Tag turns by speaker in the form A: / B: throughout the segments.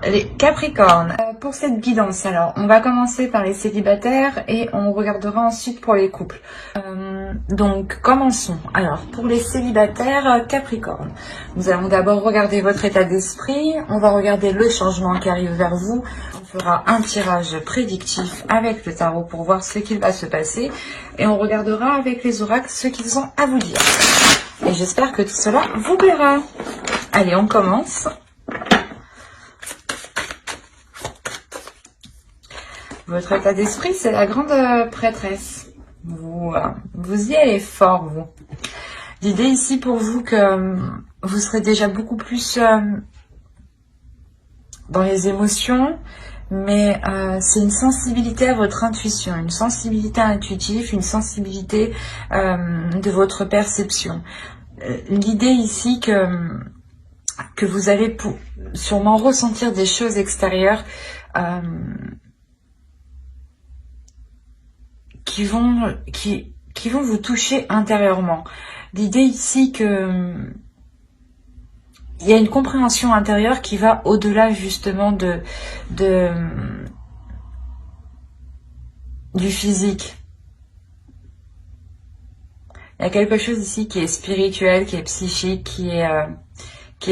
A: Les Capricornes, pour cette guidance, alors, on va commencer par les célibataires et on regardera ensuite pour les couples. Donc, commençons. Alors, pour les célibataires Capricornes, nous allons d'abord regarder votre état d'esprit, on va regarder le changement qui arrive vers vous, on fera un tirage prédictif avec le tarot pour voir ce qu'il va se passer et on regardera avec les oracles ce qu'ils ont à vous dire. Et j'espère que tout cela vous plaira. Allez, on commence. Votre état d'esprit, c'est la grande prêtresse. Vous y allez fort, vous. L'idée ici pour vous que vous serez déjà beaucoup plus dans les émotions, mais c'est une sensibilité à votre intuition, une sensibilité intuitive, une sensibilité de votre perception. L'idée ici que vous allez sûrement ressentir des choses extérieures qui vont vous toucher intérieurement. L'idée ici que il y a une compréhension intérieure qui va au-delà justement du physique. Il y a quelque chose ici qui est spirituel, qui est psychique, qui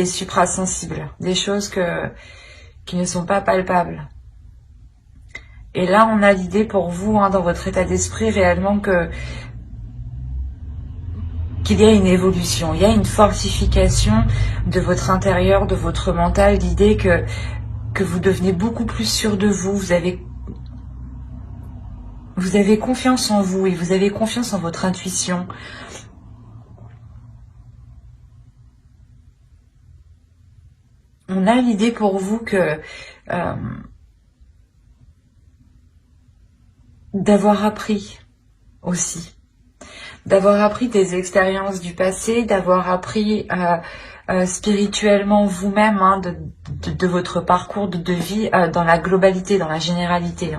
A: est suprasensible. Des choses qui ne sont pas palpables. Et là, on a l'idée pour vous, dans votre état d'esprit, réellement qu'il y a une évolution, il y a une fortification de votre intérieur, de votre mental, l'idée que vous devenez beaucoup plus sûr de vous, vous avez confiance en vous et vous avez confiance en votre intuition. On a l'idée pour vous que d'avoir appris aussi, d'avoir appris des expériences du passé, d'avoir appris spirituellement vous-même de votre parcours de vie dans la globalité, dans la généralité.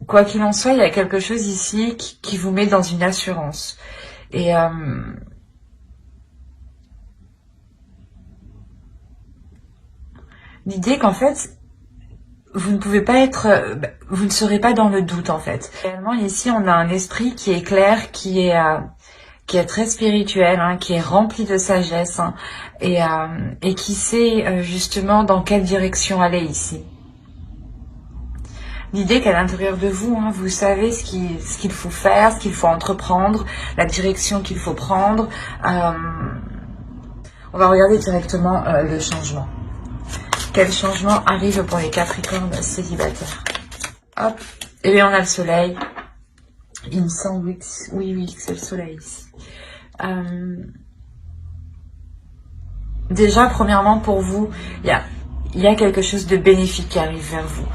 A: Quoi qu'il en soit, il y a quelque chose ici qui vous met dans une assurance. Et l'idée qu'en fait, vous ne pouvez pas être, vous ne serez pas dans le doute en fait. Réellement ici on a un esprit qui est clair, qui est très spirituel, qui est rempli de sagesse et qui sait justement dans quelle direction aller ici. L'idée qu'à l'intérieur de vous, vous savez ce qu'il faut faire, ce qu'il faut entreprendre, la direction qu'il faut prendre. On va regarder directement le changement. Quel changement arrive pour les Capricornes célibataires? Hop, et bien on a le soleil. Il me semble, oui, c'est le soleil ici. Déjà, premièrement, pour vous, il y a quelque chose de bénéfique qui arrive vers vous.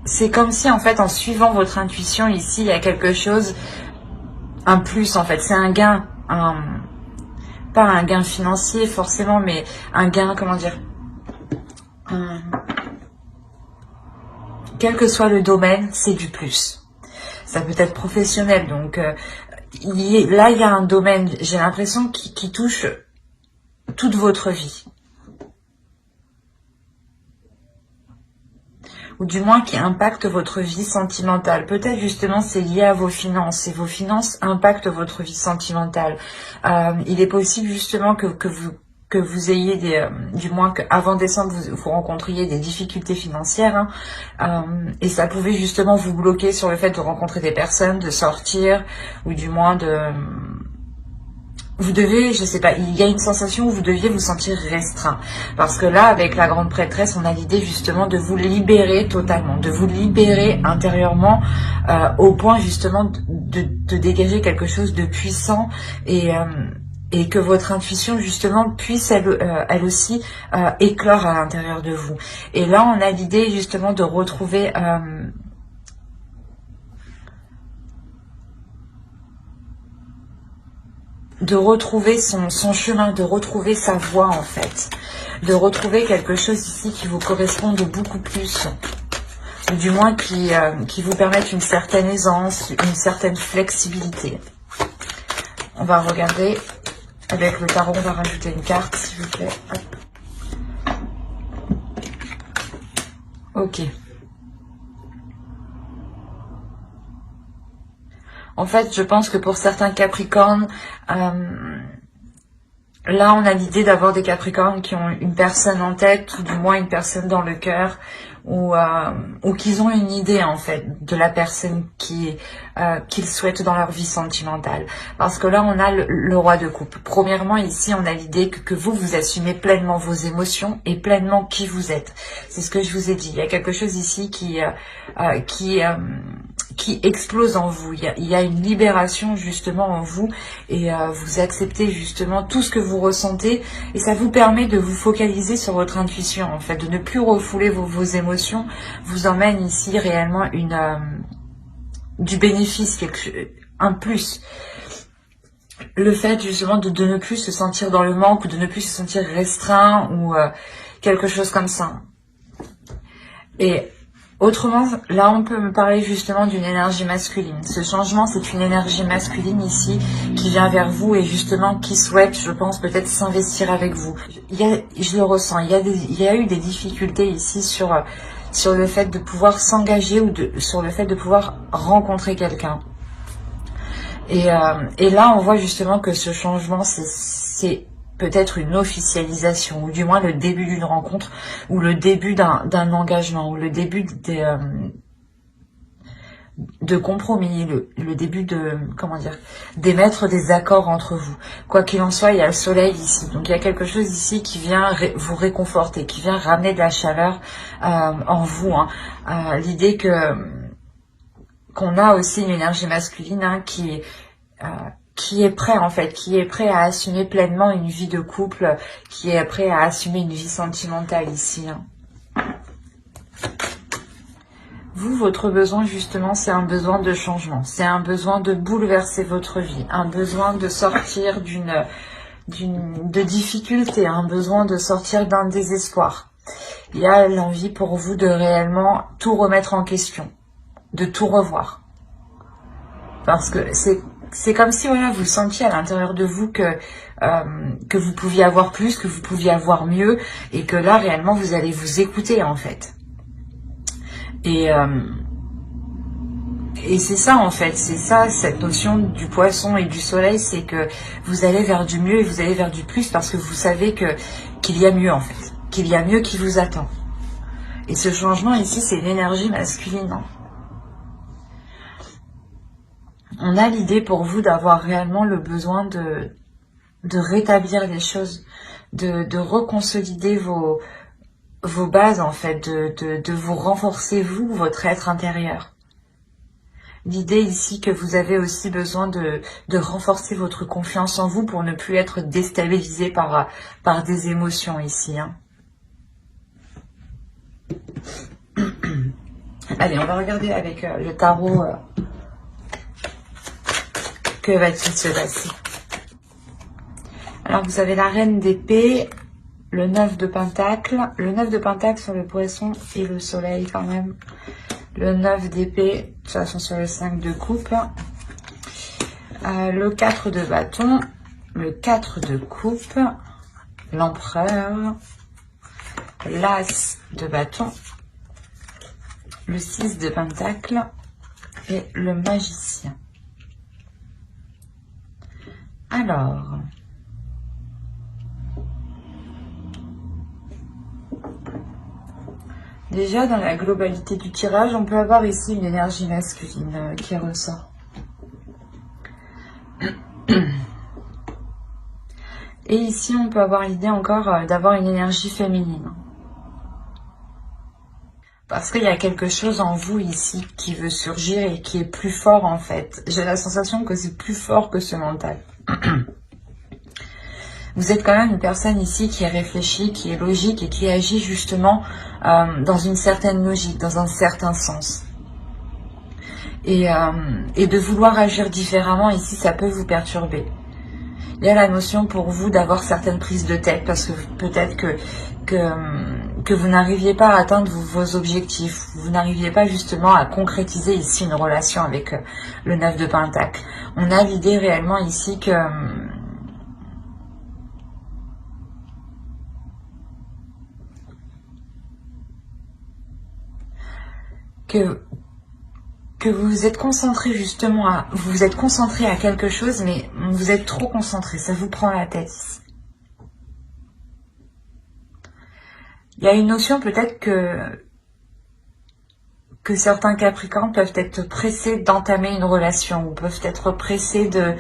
A: C'est comme si, en fait, en suivant votre intuition ici, il y a quelque chose, un plus, en fait. C'est un gain, pas un gain financier forcément, mais un gain, comment dire, quel que soit le domaine, c'est du plus. Ça peut être professionnel, donc là il y a un domaine, j'ai l'impression, qui touche toute votre vie. Ou du moins qui impacte votre vie sentimentale. Peut-être justement c'est lié à vos finances, et vos finances impactent votre vie sentimentale. Il est possible justement que vous ayez du moins qu'avant décembre vous rencontriez des difficultés financières, et ça pouvait justement vous bloquer sur le fait de rencontrer des personnes, de sortir, ou du moins vous devez, je sais pas, il y a une sensation où vous deviez vous sentir restreint. Parce que là, avec la grande prêtresse, on a l'idée justement de vous libérer totalement, de vous libérer intérieurement au point justement de dégager quelque chose de puissant et que votre intuition justement puisse elle aussi éclore à l'intérieur de vous. Et là, on a l'idée justement de retrouver... de retrouver son chemin, de retrouver sa voie en fait, de retrouver quelque chose ici qui vous corresponde beaucoup plus, ou du moins qui vous permette une certaine aisance, une certaine flexibilité. On va regarder Avec le tarot, on va rajouter une carte, s'il vous plaît. Hop. Ok. En fait, je pense que pour certains Capricornes, là, on a l'idée d'avoir des Capricornes qui ont une personne en tête, ou du moins une personne dans le cœur, ou qu'ils ont une idée, en fait, de la personne qu'ils souhaitent dans leur vie sentimentale. Parce que là, on a le roi de coupe. Premièrement, ici, on a l'idée que vous assumez pleinement vos émotions et pleinement qui vous êtes. C'est ce que je vous ai dit. Il y a quelque chose ici qui explose en vous. Il y a une libération justement en vous et vous acceptez justement tout ce que vous ressentez et ça vous permet de vous focaliser sur votre intuition en fait, de ne plus refouler vos émotions, vous emmène ici réellement du bénéfice, un plus. Le fait justement de ne plus se sentir dans le manque ou de ne plus se sentir restreint ou quelque chose comme ça. Et autrement, là, on peut me parler justement d'une énergie masculine. Ce changement, c'est une énergie masculine ici qui vient vers vous et justement qui souhaite, je pense, peut-être s'investir avec vous. Je le ressens, il y a eu des difficultés ici sur le fait de pouvoir s'engager ou sur le fait de pouvoir rencontrer quelqu'un. Et là, on voit justement que ce changement, c'est peut-être une officialisation, ou du moins le début d'une rencontre, ou le début d'un engagement, ou le début de compromis, le début de, comment dire, d'émettre des accords entre vous. Quoi qu'il en soit, il y a le soleil ici. Donc il y a quelque chose ici qui vient vous réconforter, qui vient ramener de la chaleur en vous. Hein. L'idée qu'on a aussi une énergie masculine hein, qui est prêt en fait, qui est prêt à assumer pleinement une vie de couple, qui est prêt à assumer une vie sentimentale ici. Hein. Vous, votre besoin justement, c'est un besoin de changement, c'est un besoin de bouleverser votre vie, un besoin de sortir de difficultés, un besoin de sortir d'un désespoir. Il y a l'envie pour vous de réellement tout remettre en question, de tout revoir. Parce que c'est comme si voilà, vous sentiez à l'intérieur de vous que vous pouviez avoir plus, que vous pouviez avoir mieux, et que là, réellement, vous allez vous écouter, en fait. Et c'est ça, en fait, c'est ça, cette notion du poisson et du soleil, c'est que vous allez vers du mieux et vous allez vers du plus, parce que vous savez qu'il y a mieux, en fait, qu'il y a mieux qui vous attend. Et ce changement, ici, c'est l'énergie masculine, hein. On a l'idée pour vous d'avoir réellement le besoin de rétablir les choses, de reconsolider vos bases en fait, de vous renforcer vous, votre être intérieur. L'idée ici que vous avez aussi besoin de renforcer votre confiance en vous pour ne plus être déstabilisé par des émotions ici. Hein. Allez, on va regarder avec le tarot... que va-t-il se passer? Alors, vous avez la reine d'épée, le 9 de pentacle. Le 9 de pentacle sur le poisson et le soleil quand même. Le 9 d'épée, de toute façon sur le 5 de coupe. Le 4 de bâton. Le 4 de coupe. L'empereur. L'as de bâton. Le 6 de pentacle. Et le magicien. Alors, déjà dans la globalité du tirage, on peut avoir ici une énergie masculine qui ressort. Et ici, on peut avoir l'idée encore d'avoir une énergie féminine. Parce qu'il y a quelque chose en vous ici qui veut surgir et qui est plus fort en fait. J'ai la sensation que c'est plus fort que ce mental. Vous êtes quand même une personne ici qui est réfléchie, qui est logique et qui agit justement dans une certaine logique, dans un certain sens. Et de vouloir agir différemment ici, ça peut vous perturber. Il y a la notion pour vous d'avoir certaines prises de tête parce que peut-être que vous n'arriviez pas à atteindre vos objectifs. Vous n'arriviez pas justement à concrétiser ici une relation avec le 9 de pentacle. On a l'idée réellement ici que que vous êtes concentré justement à... Vous êtes concentré à quelque chose, mais vous êtes trop concentré, ça vous prend la tête ici. Il y a une notion peut-être que certains Capricornes peuvent être pressés d'entamer une relation, ou peuvent être pressés de...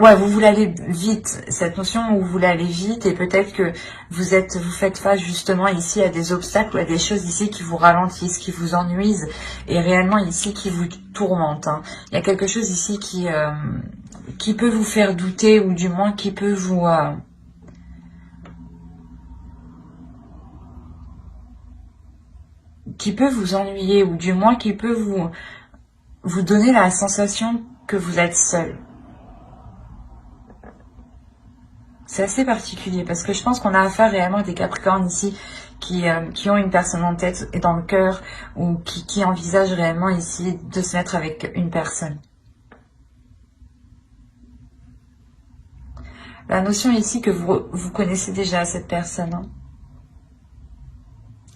A: ouais, vous voulez aller vite, cette notion où vous voulez aller vite, et peut-être que vous faites face justement ici à des obstacles ou à des choses ici qui vous ralentissent, qui vous ennuisent, et réellement ici qui vous tourmentent. Hein. Il y a quelque chose ici qui peut vous faire douter, ou du moins qui peut vous... qui peut vous ennuyer, ou du moins qui peut vous donner la sensation que vous êtes seul. C'est assez particulier, parce que je pense qu'on a affaire réellement à des Capricornes ici qui ont une personne en tête et dans le cœur, ou qui envisagent réellement ici de se mettre avec une personne. La notion ici que vous connaissez déjà cette personne, hein.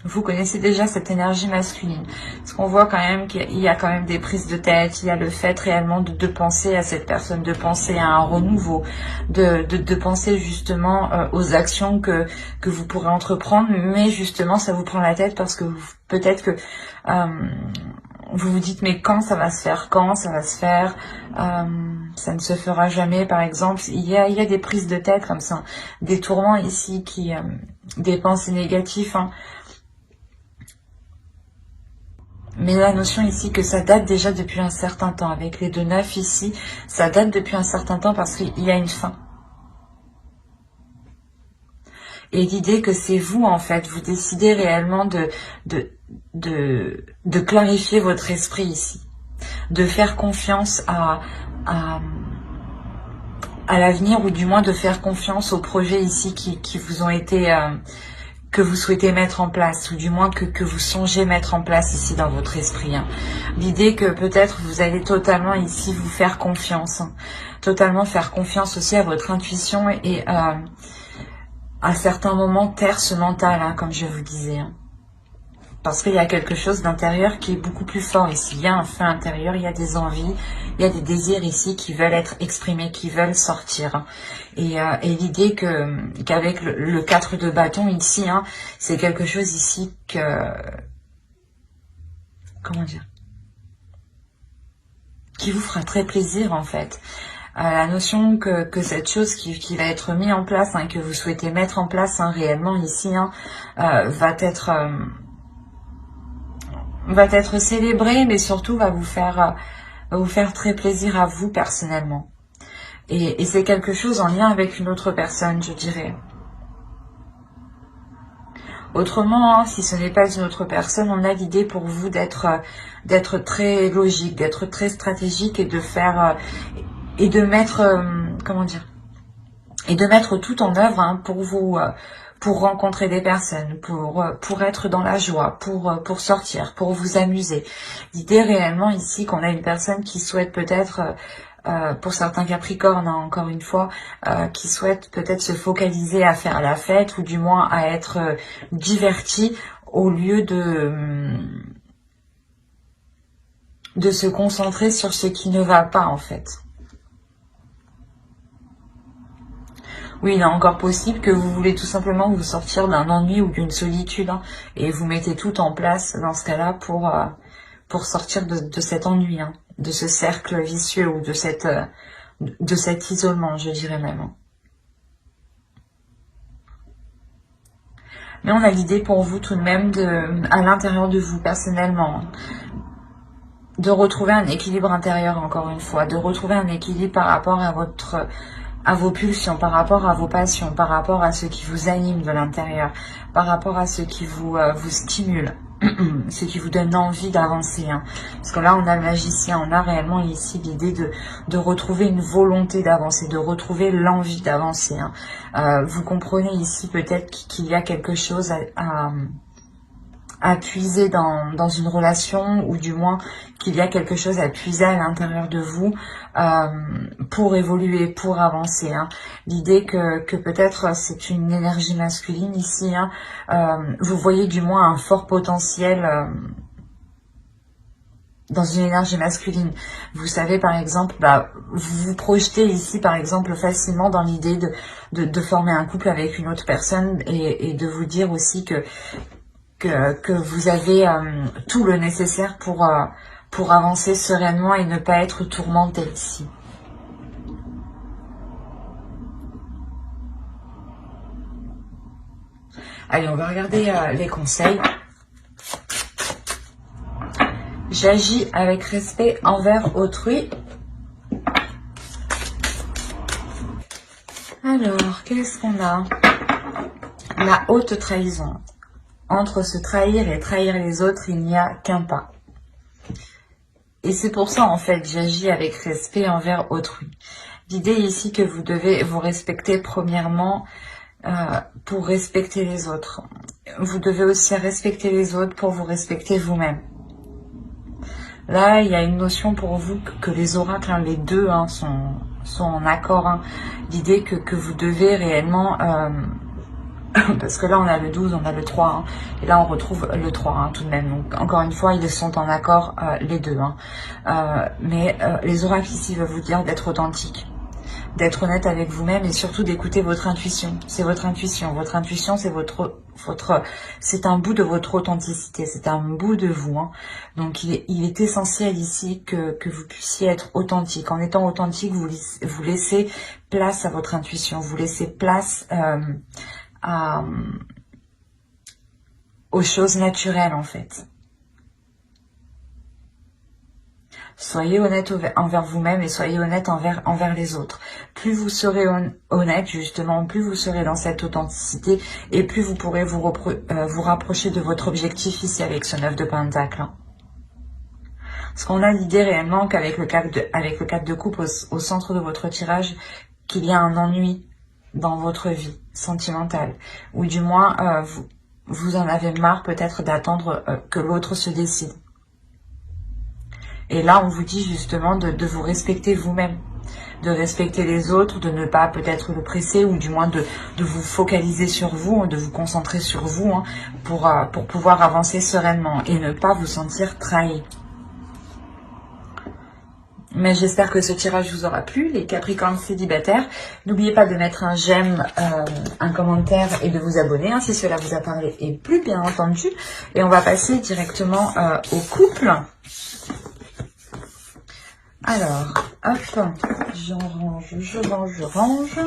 A: Vous connaissez déjà cette énergie masculine. Parce qu'on voit quand même qu'il y a quand même des prises de tête, il y a le fait réellement de penser à cette personne, de penser à un renouveau, de penser justement aux actions que vous pourrez entreprendre, mais justement ça vous prend la tête parce que peut-être que vous vous dites mais quand ça va se faire, quand ça va se faire, ça ne se fera jamais par exemple. Il y a des prises de tête comme ça, des tourments ici, des pensées négatives, hein. Mais la notion ici que ça date déjà depuis un certain temps, avec les 2-9 ici, ça date depuis un certain temps parce qu'il y a une fin. Et l'idée que c'est vous, en fait, vous décidez réellement de clarifier votre esprit ici, de faire confiance à l'avenir, ou du moins de faire confiance aux projets ici qui vous ont été... que vous souhaitez mettre en place, ou du moins que vous songez mettre en place ici dans votre esprit. Hein. L'idée que peut-être vous allez totalement ici vous faire confiance, hein. Totalement faire confiance aussi à votre intuition et à certains moments taire ce mental, hein, comme je vous disais. Hein. Parce qu'il y a quelque chose d'intérieur qui est beaucoup plus fort ici. Il y a un feu intérieur, il y a des envies, il y a des désirs ici qui veulent être exprimés, qui veulent sortir. Et l'idée qu'avec le 4 de bâton ici, hein, c'est quelque chose ici comment dire, qui vous fera très plaisir en fait. La notion que cette chose qui va être mise en place, hein, que vous souhaitez mettre en place, hein, réellement ici, hein, va être célébrée, mais surtout va vous faire très plaisir à vous personnellement. Et c'est quelque chose en lien avec une autre personne, je dirais. Autrement, hein, si ce n'est pas une autre personne, on a l'idée pour vous d'être très logique, d'être très stratégique, et de faire et de mettre comment dire, et de mettre tout en œuvre, hein, pour vous pour rencontrer des personnes, pour être dans la joie, pour sortir, pour vous amuser. L'idée réellement ici qu'on a une personne qui souhaite peut-être pour certains Capricornes, hein, encore une fois, qui souhaitent peut-être se focaliser à faire la fête, ou du moins à être divertis, au lieu de se concentrer sur ce qui ne va pas en fait. Oui, il est encore possible que vous voulez tout simplement vous sortir d'un ennui ou d'une solitude, hein, et vous mettez tout en place dans ce cas-là pour sortir de cet ennui, hein, de ce cercle vicieux, ou de cet isolement, je dirais même. Hein. Mais on a l'idée pour vous tout de même, à l'intérieur de vous personnellement, hein, de retrouver un équilibre intérieur, encore une fois, de retrouver un équilibre par rapport à vos pulsions, par rapport à vos passions, par rapport à ce qui vous anime de l'intérieur, par rapport à ce qui vous stimule, ce qui vous donne envie d'avancer. Hein. Parce que là, on a le magicien, on a réellement ici l'idée de retrouver une volonté d'avancer, de retrouver l'envie d'avancer. Hein. Vous comprenez ici peut-être qu'il y a quelque chose à puiser dans une relation, ou du moins qu'il y a quelque chose à puiser à l'intérieur de vous pour évoluer, pour avancer. Hein. L'idée que peut-être c'est une énergie masculine ici. Hein. Vous voyez du moins un fort potentiel dans une énergie masculine. Vous savez, par exemple, vous vous projetez ici, par exemple, facilement dans l'idée de former un couple avec une autre personne, et de vous dire aussi que vous avez tout le nécessaire pour avancer sereinement et ne pas être tourmenté ici. Allez, on va regarder les conseils. J'agis avec respect envers autrui. Alors, qu'est-ce qu'on a? La haute trahison. Entre se trahir et trahir les autres, il n'y a qu'un pas. Et c'est pour ça, en fait, j'agis avec respect envers autrui. L'idée ici que vous devez vous respecter premièrement pour respecter les autres. Vous devez aussi respecter les autres pour vous respecter vous-même. Là, il y a une notion pour vous que les oracles, hein, les deux hein, sont en accord. Hein. L'idée que vous devez réellement... parce que là, on a le 12, on a le 3. Hein, et là, on retrouve le 3 hein, tout de même. Donc, encore une fois, ils sont en accord, les deux. Hein. Mais les oracles ici veulent vous dire d'être authentique. D'être honnête avec vous-même et surtout d'écouter votre intuition. C'est votre intuition. Votre intuition, c'est c'est un bout de votre authenticité. C'est un bout de vous. Hein. Donc, il est essentiel ici que vous puissiez être authentique. En étant authentique, vous laissez place à votre intuition. Vous laissez place aux choses naturelles, en fait. Soyez honnête envers vous-même et soyez honnête envers les autres. Plus vous serez honnête, justement, plus vous serez dans cette authenticité et plus vous pourrez vous rapprocher de votre objectif ici avec ce 9 de Pentacle. Parce qu'on a l'idée réellement qu'avec le 4 de coupe au centre de votre tirage, qu'il y a un ennui dans votre vie sentimentale. Ou du moins, vous en avez marre peut-être d'attendre que l'autre se décide. Et là, on vous dit justement de vous respecter vous-même, de respecter les autres, de ne pas peut-être le presser ou du moins de vous focaliser sur vous, de vous concentrer sur vous hein, pour pouvoir avancer sereinement et ne pas vous sentir trahi. Mais j'espère que ce tirage vous aura plu, les Capricornes célibataires. N'oubliez pas de mettre un j'aime, un commentaire et de vous abonner hein, si cela vous a parlé et plu, bien entendu. Et on va passer directement au couple. Alors, hop, je range.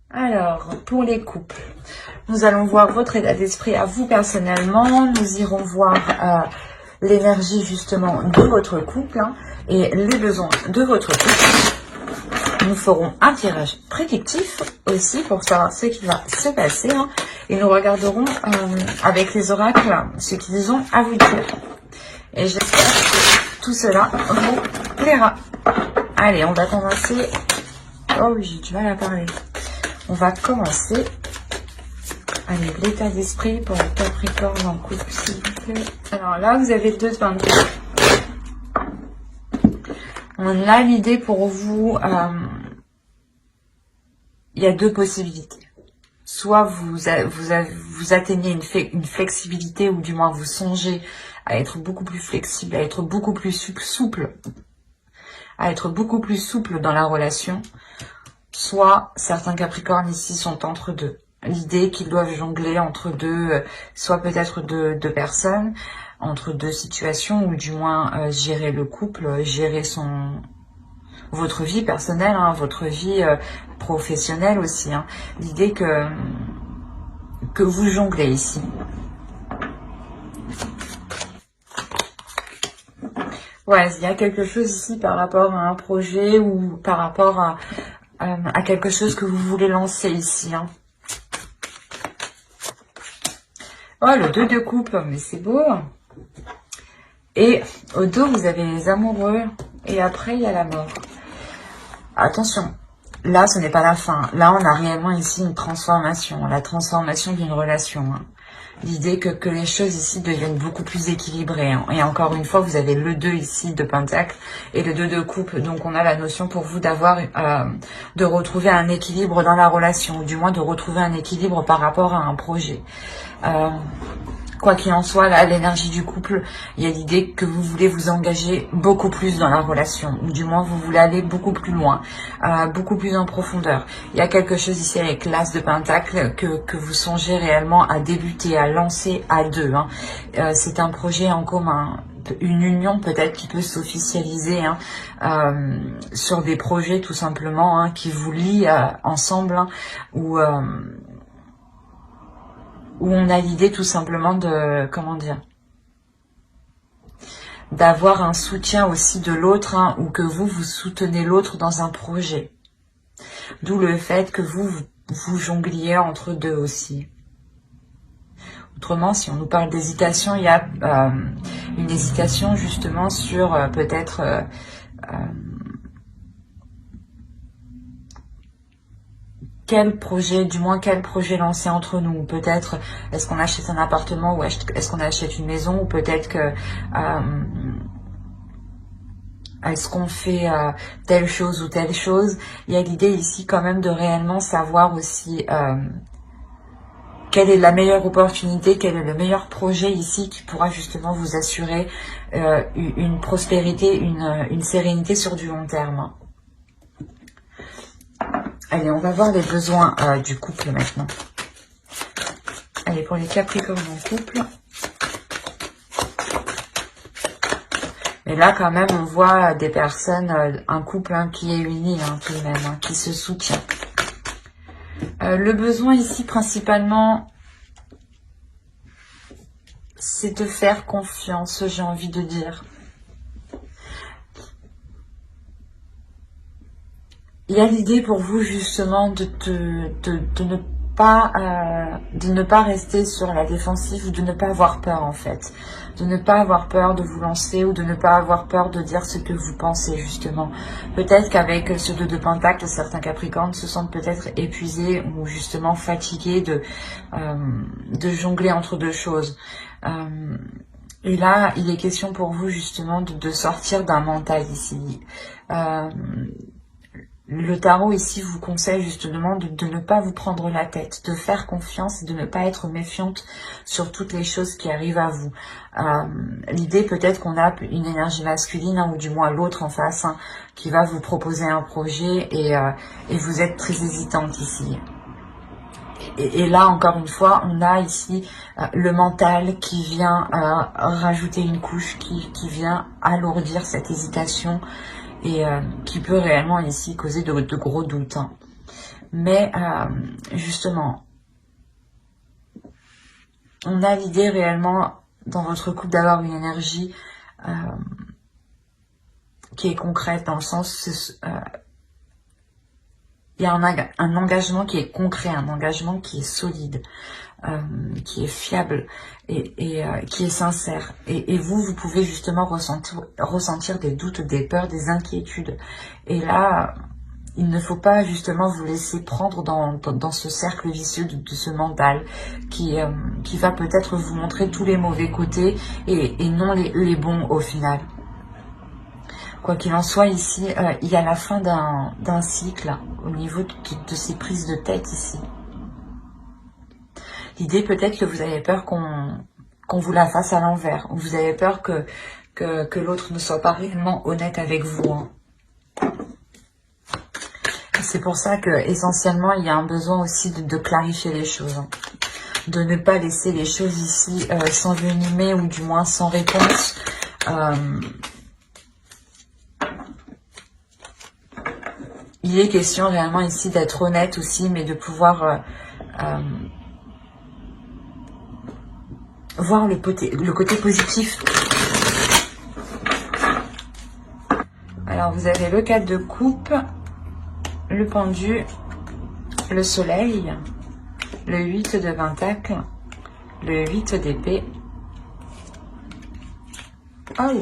A: Alors, pour les couples, nous allons voir votre état d'esprit à vous personnellement. Nous irons voir l'énergie justement de votre couple hein, et les besoins de votre couple. Nous ferons un tirage prédictif aussi pour savoir ce qui va se passer. Hein, et nous regarderons avec les oracles ce qu'ils ont à vous dire. Et j'espère que tout cela vous plaira. Allez, on va commencer. Oh oui, j'ai du mal à parler. On va commencer avec l'état d'esprit pour le Capricorne en couple, s'il vous plaît. Alors là, vous avez 2 de Pentacle. On a l'idée pour vous. Il y a 2 possibilités. Soit vous atteignez une flexibilité ou du moins vous songez à être beaucoup plus flexible, à être beaucoup plus souple, dans la relation. Soit certains Capricornes ici sont entre deux. L'idée qu'ils doivent jongler entre deux, soit peut-être deux personnes, entre 2 situations, ou du moins gérer le couple, gérer votre vie personnelle, hein, votre vie professionnelle aussi. Hein. L'idée que vous jonglez ici. Ouais, il y a quelque chose ici par rapport à un projet ou par rapport à quelque chose que vous voulez lancer ici. Hein. Oh, le 2 de coupe, mais c'est beau. Et au dos, vous avez les amoureux. Et après, il y a la mort. Attention, là, ce n'est pas la fin. Là, on a réellement ici une transformation. La transformation d'une relation. Hein. l'idée que les choses ici deviennent beaucoup plus équilibrées. Hein. Et encore une fois, vous avez le 2 ici de Pentacle et le 2 de coupe. Donc on a la notion pour vous d'avoir, de retrouver un équilibre dans la relation, ou du moins de retrouver un équilibre par rapport à un projet. Quoi qu'il en soit, là, l'énergie du couple, il y a l'idée que vous voulez vous engager beaucoup plus dans la relation, ou du moins vous voulez aller beaucoup plus loin, beaucoup plus en profondeur. Il y a quelque chose ici avec l'As de Pentacle que vous songez réellement à débuter, à lancer à deux. Hein. C'est un projet en commun, une union peut-être qui peut s'officialiser sur des projets tout simplement hein, qui vous lient ensemble hein, où on a l'idée tout simplement de, comment dire, d'avoir un soutien aussi de l'autre, hein, ou que vous soutenez l'autre dans un projet. D'où le fait que vous jongliez entre deux aussi. Autrement, si on nous parle d'hésitation, il y a une hésitation justement sur peut-être... quel projet, du moins quel projet lancer entre nous. Peut-être est-ce qu'on achète un appartement ou est-ce qu'on achète une maison, ou peut-être que est-ce qu'on fait telle chose ou telle chose. Il y a l'idée ici quand même de réellement savoir aussi quelle est la meilleure opportunité, quel est le meilleur projet ici qui pourra justement vous assurer une prospérité, une sérénité sur du long terme. Allez, on va voir les besoins du couple maintenant. Allez, pour les Capricornes en couple. Et là, quand même, on voit des personnes, un couple hein, qui est uni hein, tout de même, hein, qui se soutient. Le besoin ici, principalement, c'est de faire confiance, j'ai envie de dire. Il y a l'idée pour vous justement de ne pas rester sur la défensive, ou de ne pas avoir peur en fait. De ne pas avoir peur de vous lancer, ou de ne pas avoir peur de dire ce que vous pensez justement. Peut-être qu'avec ce 2 de Pentacle, certains Capricornes se sentent peut-être épuisés ou justement fatigués de jongler entre deux choses. Et là, il est question pour vous justement de sortir d'un mental ici. Le tarot ici vous conseille justement de ne pas vous prendre la tête, de faire confiance et de ne pas être méfiante sur toutes les choses qui arrivent à vous. L'idée peut-être qu'on a une énergie masculine, hein, ou du moins l'autre en face, hein, qui va vous proposer un projet et vous êtes très hésitante ici. Et là, encore une fois, on a ici le mental qui vient rajouter une couche, qui vient alourdir cette hésitation, et qui peut réellement ici causer de gros doutes. Hein. Mais justement, on a l'idée réellement dans votre couple d'avoir une énergie qui est concrète, dans le sens, il y a un engagement qui est concret, un engagement qui est solide, qui est fiable et qui est sincère. Et vous pouvez justement ressentir des doutes, des peurs, des inquiétudes. Et là, il ne faut pas justement vous laisser prendre dans ce cercle vicieux de ce mental qui va peut-être vous montrer tous les mauvais côtés et non les bons au final. Quoi qu'il en soit, ici, il y a la fin d'un cycle au niveau de ces prises de tête ici. L'idée peut-être que vous avez peur qu'on vous la fasse à l'envers, ou vous avez peur que l'autre ne soit pas réellement honnête avec vous. Hein. C'est pour ça que essentiellement il y a un besoin aussi de clarifier les choses. Hein. De ne pas laisser les choses ici s'envenimer, ou du moins sans réponse. Il est question réellement ici d'être honnête aussi, mais de pouvoir voir le côté positif. Alors vous avez le 4 de coupe, le pendu, le soleil, le 8 de pentacle, le 8 d'épée. Oh,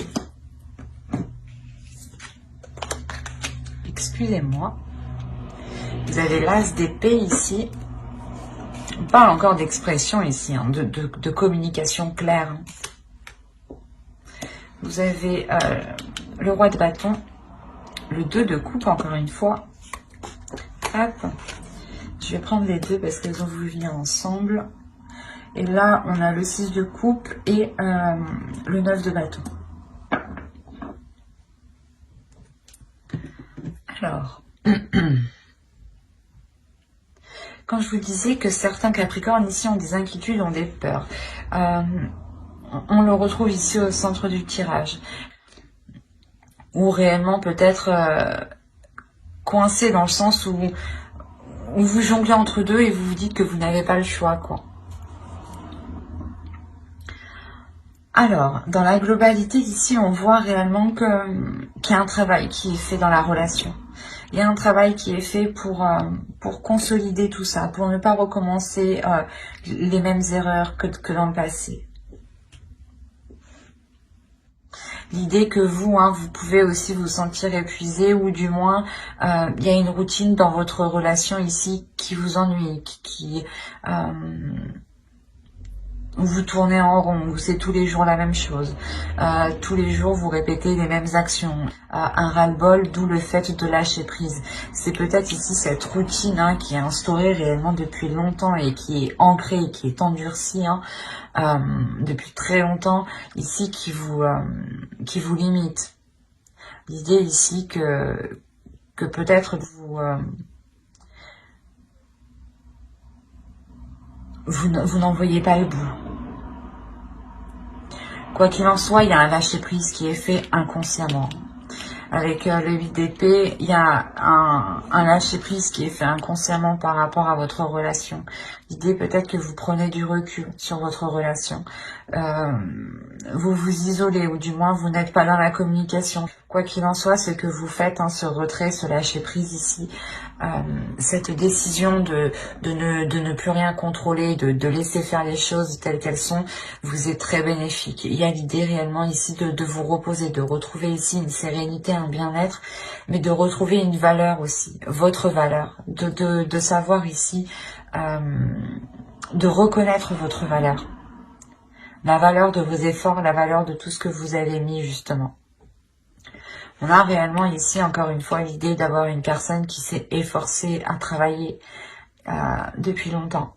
A: excusez-moi. Vous avez l'as d'épée ici. On parle encore d'expression ici, hein, de communication claire. Vous avez le roi de bâton, le 2 de coupe, encore une fois. Hop. Je vais prendre les deux parce qu'elles ont voulu venir ensemble. Et là, on a le 6 de coupe et le 9 de bâton. Alors, quand je vous disais que certains Capricornes ici ont des inquiétudes, ont des peurs, on le retrouve ici au centre du tirage. Ou réellement peut-être coincé dans le sens où vous jonglez entre deux et vous vous dites que vous n'avez pas le choix, quoi. Alors, dans la globalité ici, on voit réellement qu'il y a un travail qui est fait dans la relation. Il y a un travail qui est fait pour consolider tout ça, pour ne pas recommencer les mêmes erreurs que dans le passé. L'idée que vous, hein, vous pouvez aussi vous sentir épuisé ou du moins, il y a une routine dans votre relation ici qui vous ennuie, où vous tournez en rond, où c'est tous les jours la même chose. Tous les jours, vous répétez les mêmes actions. Un ras-le-bol, d'où le fait de lâcher prise. C'est peut-être ici cette routine hein, qui est instaurée réellement depuis longtemps et qui est ancrée, qui est endurcie hein, depuis très longtemps, ici qui vous limite. L'idée ici que peut-être vous n'en voyez pas le bout. Quoi qu'il en soit, il y a un lâcher-prise qui est fait inconsciemment. Avec le 8 d'épée, il y a un lâcher-prise qui est fait inconsciemment par rapport à votre relation. L'idée peut-être que vous prenez du recul sur votre relation. Vous vous isolez ou du moins vous n'êtes pas dans la communication. Quoi qu'il en soit, ce que vous faites, hein, ce retrait, ce lâcher-prise ici, cette décision de ne plus rien contrôler, de laisser faire les choses telles qu'elles sont, vous est très bénéfique. Il y a l'idée réellement ici de vous reposer, de retrouver ici une sérénité, un bien-être, mais de retrouver une valeur aussi, votre valeur, de savoir ici, de reconnaître votre valeur. La valeur de vos efforts, la valeur de tout ce que vous avez mis justement. On a réellement ici, encore une fois, l'idée d'avoir une personne qui s'est efforcée à travailler depuis longtemps.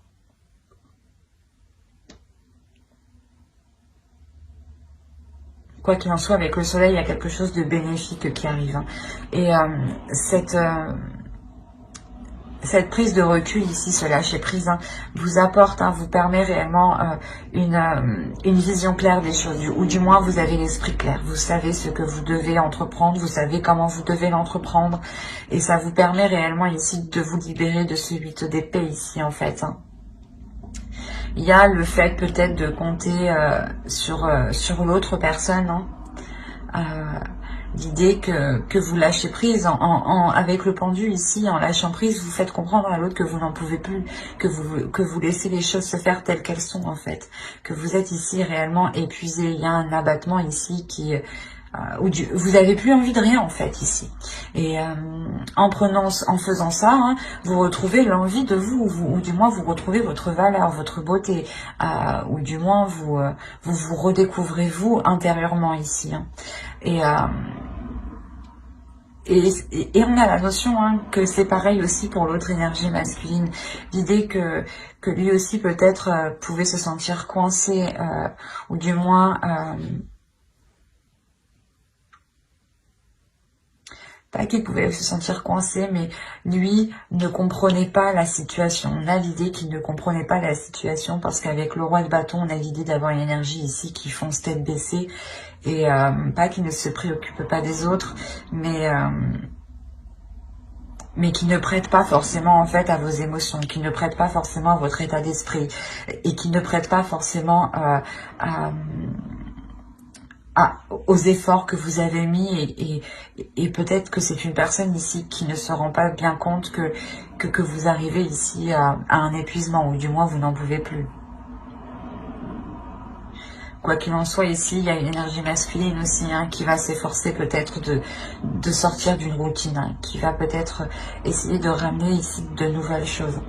A: Quoi qu'il en soit, avec le soleil, il y a quelque chose de bénéfique qui arrive. Hein. Et cette prise de recul ici, ce lâcher prise, hein, vous apporte, hein, vous permet réellement une vision claire des choses, ou du moins vous avez l'esprit clair, vous savez ce que vous devez entreprendre, vous savez comment vous devez l'entreprendre, et ça vous permet réellement ici de vous libérer de ce 8 d'épée ici en fait. Hein. Il y a le fait peut-être de compter sur l'autre personne, hein. L'idée que vous lâchez prise avec le pendu ici, en lâchant prise, vous faites comprendre à l'autre que vous n'en pouvez plus, que vous laissez les choses se faire telles qu'elles sont en fait, que vous êtes ici réellement épuisé. Il y a un abattement ici où vous n'avez plus envie de rien en fait ici. Et en faisant ça, hein, vous retrouvez l'envie de vous, ou du moins vous retrouvez votre valeur, votre beauté, ou du moins vous redécouvrez vous intérieurement ici. Hein. Et on a la notion hein, que c'est pareil aussi pour l'autre énergie masculine. L'idée que lui aussi peut-être pouvait se sentir coincé, ou du moins... pas qu'il pouvait se sentir coincé, mais lui ne comprenait pas la situation. On a l'idée qu'il ne comprenait pas la situation parce qu'avec le roi de bâton, on a l'idée d'avoir une énergie ici qui fonce tête baissée. Et pas qu'il ne se préoccupe pas des autres, mais qui ne prête pas forcément en fait à vos émotions, qui ne prête pas forcément à votre état d'esprit, et qui ne prête pas forcément aux efforts que vous avez mis, et peut-être que c'est une personne ici qui ne se rend pas bien compte que vous arrivez ici à un épuisement, ou du moins vous n'en pouvez plus. Quoi qu'il en soit, ici, il y a une énergie masculine aussi hein, qui va s'efforcer peut-être de sortir d'une routine, hein, qui va peut-être essayer de ramener ici de nouvelles choses.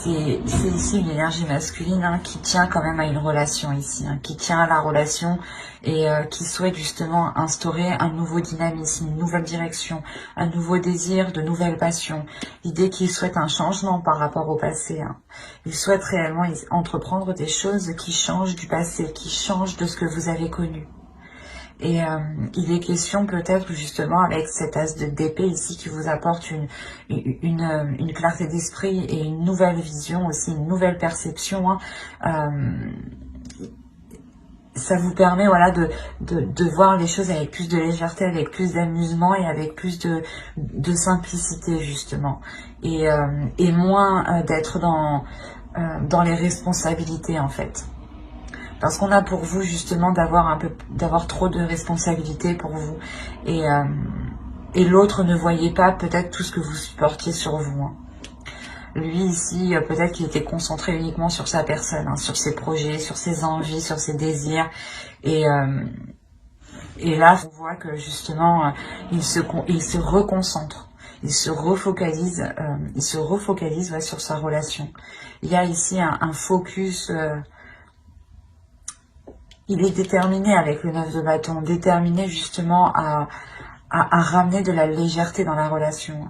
A: c'est ici une énergie masculine hein, qui tient quand même à une relation ici, hein, qui tient à la relation et qui souhaite justement instaurer un nouveau dynamisme, une nouvelle direction, un nouveau désir, de nouvelles passions. L'idée qu'il souhaite un changement par rapport au passé. Hein. Il souhaite réellement entreprendre des choses qui changent du passé, qui changent de ce que vous avez connu. Et il est question peut-être justement avec cet as d'épée ici qui vous apporte une clarté d'esprit et une nouvelle vision aussi, une nouvelle perception. Hein. Ça vous permet voilà de voir les choses avec plus de légèreté, avec plus d'amusement et avec plus de simplicité justement. Et moins d'être dans les responsabilités en fait. Parce qu'on a pour vous justement d'avoir trop de responsabilités pour vous et l'autre ne voyait pas peut-être tout ce que vous supportiez sur vous. Hein. Lui ici peut-être qu'il était concentré uniquement sur sa personne, hein, sur ses projets, sur ses envies, sur ses désirs et là on voit que justement il se reconcentre. Il se refocalise ouais, sur sa relation. Il y a ici un focus. Il est déterminé avec le 9 de bâton, déterminé justement à ramener de la légèreté dans la relation.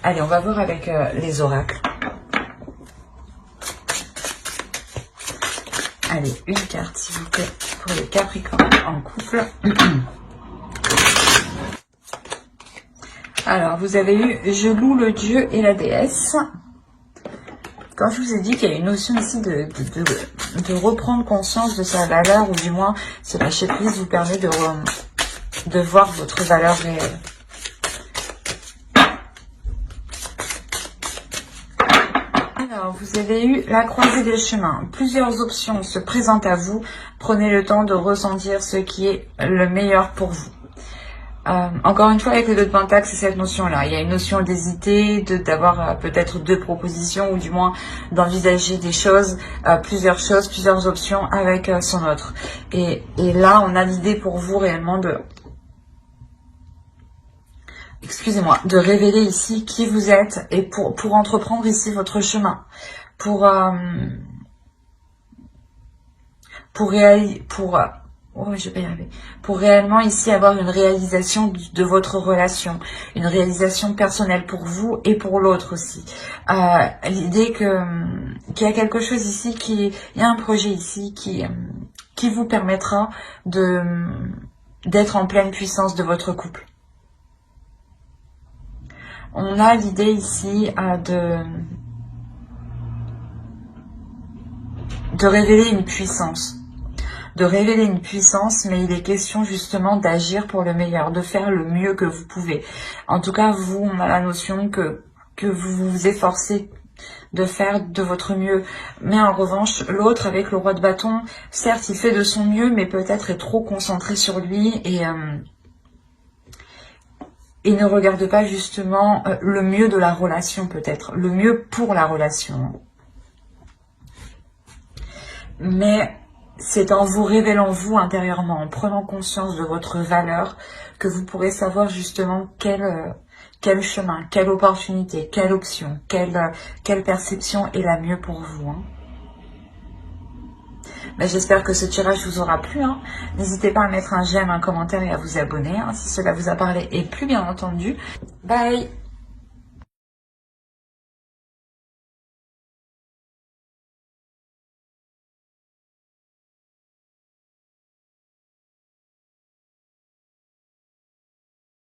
A: Allez, on va voir avec les oracles. Allez, une carte s'il vous plaît pour les Capricornes en couple. Alors, vous avez eu « Je loue le dieu et la déesse ». Quand je vous ai dit qu'il y a une notion ici de reprendre conscience de sa valeur, ou du moins ce lâcher prise vous permet de voir votre valeur réelle. Alors, vous avez eu la croisée des chemins. Plusieurs options se présentent à vous. Prenez le temps de ressentir ce qui est le meilleur pour vous. Encore une fois, avec le 2 de Pentacle, c'est cette notion-là. Il y a une notion d'hésiter, d'avoir peut-être 2 propositions, ou du moins d'envisager des choses, plusieurs options avec son autre. Et là, on a l'idée pour vous réellement de révéler ici qui vous êtes et pour entreprendre ici votre chemin. Pour réellement ici avoir une réalisation de votre relation, une réalisation personnelle pour vous et pour l'autre aussi. L'idée qu'il y a quelque chose ici, il y a un projet ici qui vous permettra d'être en pleine puissance de votre couple. On a l'idée ici de révéler une puissance. Mais il est question justement d'agir pour le meilleur, de faire le mieux que vous pouvez. En tout cas, vous, on a la notion que vous vous efforcez de faire de votre mieux. Mais en revanche, l'autre, avec le roi de bâton, certes, il fait de son mieux, mais peut-être est trop concentré sur lui et ne regarde pas justement le mieux de la relation, peut-être. Le mieux pour la relation. Mais c'est en vous révélant vous intérieurement, en prenant conscience de votre valeur, que vous pourrez savoir justement quel chemin, quelle opportunité, quelle option, quelle perception est la mieux pour vous. Hein. Ben, j'espère que ce tirage vous aura plu. Hein. N'hésitez pas à mettre un j'aime, un commentaire et à vous abonner hein, si cela vous a parlé et plus bien entendu. Bye!